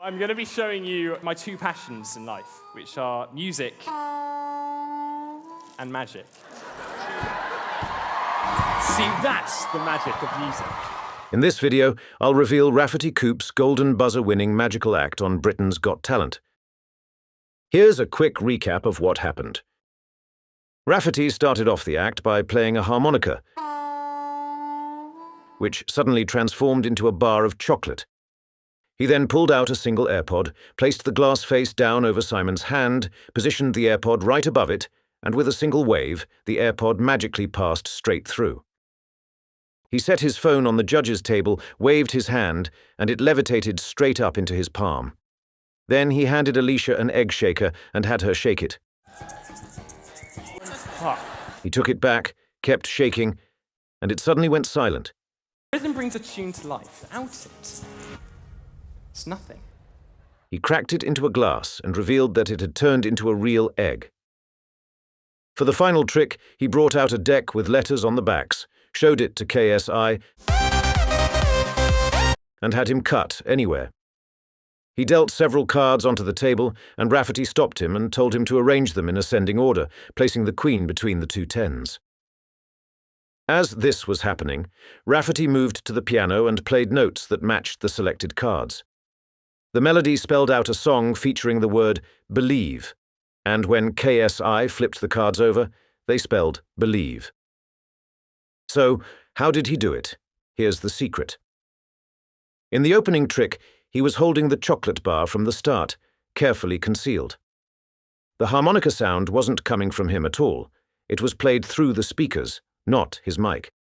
I'm going to be showing you my two passions in life, which are music and magic. See, that's the magic of music. In this video, I'll reveal Rafferty Coope's Golden Buzzer-winning magical act on Britain's Got Talent. Here's a quick recap of what happened. Rafferty started off the act by playing a harmonica, which suddenly transformed into a bar of chocolate. He then pulled out a single AirPod, placed the glass face down over Simon's hand, positioned the AirPod right above it, and with a single wave, the AirPod magically passed straight through. He set his phone on the judge's table, waved his hand, and it levitated straight up into his palm. Then he handed Alicia an egg shaker and had her shake it. He took it back, kept shaking, and it suddenly went silent. Rhythm brings a tune to life. Without it, it's nothing. He cracked it into a glass and revealed that it had turned into a real egg. For the final trick, he brought out a deck with letters on the backs, showed it to KSI, and had him cut anywhere. He dealt several cards onto the table, and Rafferty stopped him and told him to arrange them in ascending order, placing the queen between the two tens. As this was happening, Rafferty moved to the piano and played notes that matched the selected cards. The melody spelled out a song featuring the word believe, and when KSI flipped the cards over, they spelled believe. So, how did he do it? Here's the secret. In the opening trick, he was holding the chocolate bar from the start, carefully concealed. The harmonica sound wasn't coming from him at all. It was played through the speakers, not his mic.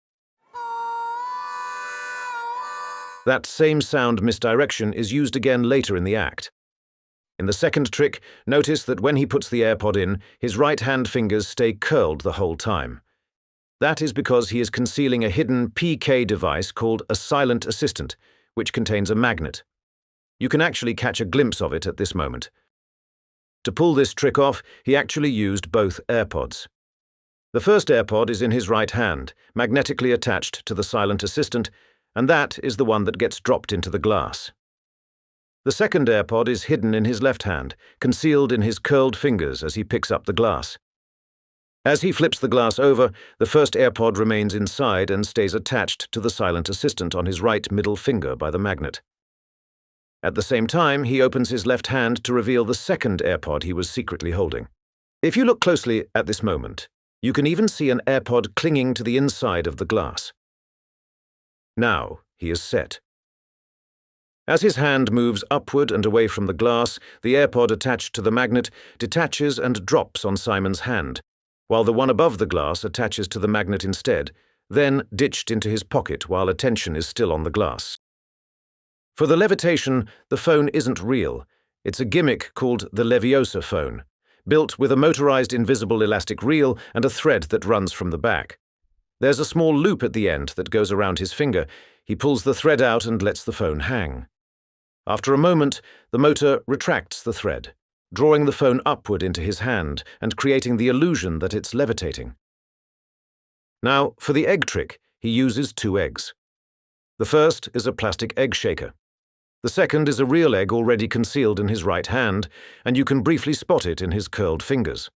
That same sound misdirection is used again later in the act. In the second trick, notice that when he puts the AirPod in, his right-hand fingers stay curled the whole time. That is because he is concealing a hidden PK device called a silent assistant, which contains a magnet. You can actually catch a glimpse of it at this moment. To pull this trick off, he actually used both AirPods. The first AirPod is in his right hand, magnetically attached to the silent assistant, and that is the one that gets dropped into the glass. The second AirPod is hidden in his left hand, concealed in his curled fingers as he picks up the glass. As he flips the glass over, the first AirPod remains inside and stays attached to the silent assistant on his right middle finger by the magnet. At the same time, he opens his left hand to reveal the second AirPod he was secretly holding. If you look closely at this moment, you can even see an AirPod clinging to the inside of the glass. Now he is set. As his hand moves upward and away from the glass, the AirPod attached to the magnet detaches and drops on Simon's hand, while the one above the glass attaches to the magnet instead, then ditched into his pocket while attention is still on the glass. For the Levitation, the phone isn't real. It's a gimmick called the Leviosa phone, built with a motorized invisible elastic reel and a thread that runs from the back. There's a small loop at the end that goes around his finger. He pulls the thread out and lets the phone hang. After a moment, the motor retracts the thread, drawing the phone upward into his hand and creating the illusion that it's levitating. Now, for the egg trick, he uses two eggs. The first is a plastic egg shaker. The second is a real egg already concealed in his right hand, and you can briefly spot it in his curled fingers.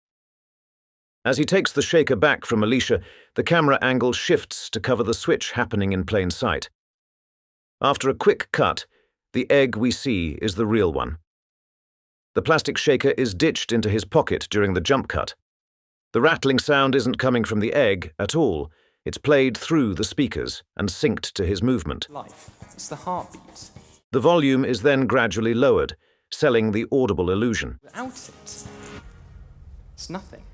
As he takes the shaker back from Alicia, the camera angle shifts to cover the switch happening in plain sight. After a quick cut, the egg we see is the real one. The plastic shaker is ditched into his pocket during the jump cut. The rattling sound isn't coming from the egg at all. It's played through the speakers and synced to his movement. Life, it's the heartbeat. The volume is then gradually lowered, selling the audible illusion. Without it, it's nothing.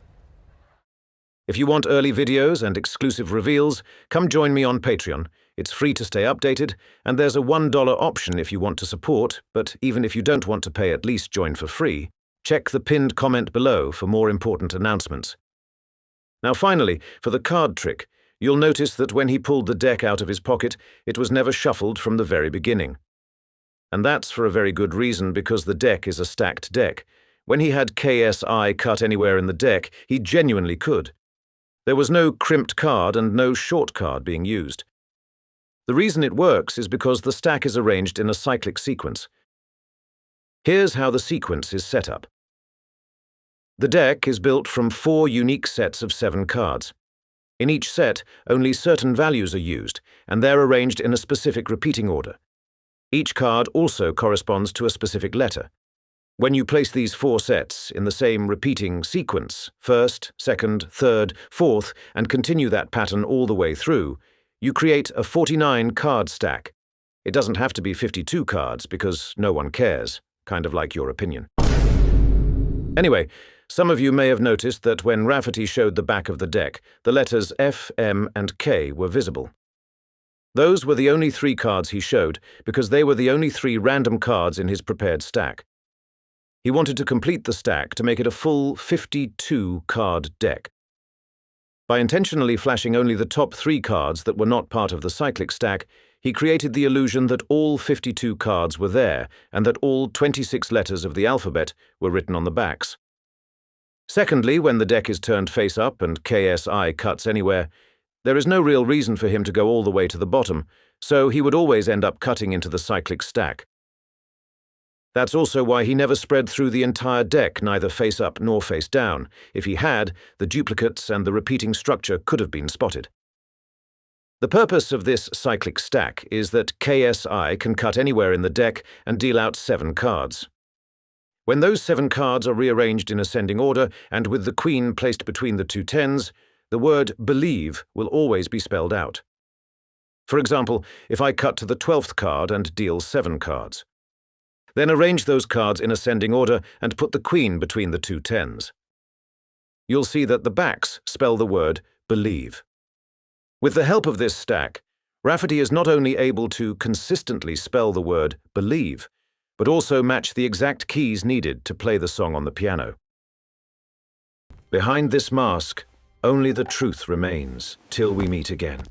If you want early videos and exclusive reveals, come join me on Patreon. It's free to stay updated, and there's a $1 option if you want to support, but even if you don't want to pay, at least join for free. Check the pinned comment below for more important announcements. Now finally, for the card trick, you'll notice that when he pulled the deck out of his pocket, it was never shuffled from the very beginning. And that's for a very good reason, because the deck is a stacked deck. When he had KSI cut anywhere in the deck, he genuinely could. There was no crimped card and no short card being used. The reason it works is because the stack is arranged in a cyclic sequence. Here's how the sequence is set up. The deck is built from 4 unique sets of 7 cards. In each set, only certain values are used, and they're arranged in a specific repeating order. Each card also corresponds to a specific letter. When you place these 4 sets in the same repeating sequence, first, second, third, fourth, and continue that pattern all the way through, you create a 49-card stack. It doesn't have to be 52 cards because no one cares, kind of like your opinion. Anyway, some of you may have noticed that when Rafferty showed the back of the deck, the letters F, M, and K were visible. Those were the only 3 cards he showed because they were the only 3 random cards in his prepared stack. He wanted to complete the stack to make it a full 52-card deck. By intentionally flashing only the top 3 cards that were not part of the cyclic stack, he created the illusion that all 52 cards were there and that all 26 letters of the alphabet were written on the backs. Secondly, when the deck is turned face up and KSI cuts anywhere, there is no real reason for him to go all the way to the bottom, so he would always end up cutting into the cyclic stack. That's also why he never spread through the entire deck, neither face up nor face down. If he had, the duplicates and the repeating structure could have been spotted. The purpose of this cyclic stack is that KSI can cut anywhere in the deck and deal out 7 cards. When those 7 cards are rearranged in ascending order and with the queen placed between the 2 tens, the word believe will always be spelled out. For example, if I cut to the 12th card and deal 7 cards. Then arrange those cards in ascending order and put the queen between the 2 tens. You'll see that the backs spell the word believe. With the help of this stack, Rafferty is not only able to consistently spell the word believe, but also match the exact keys needed to play the song on the piano. Behind this mask, only the truth remains till we meet again.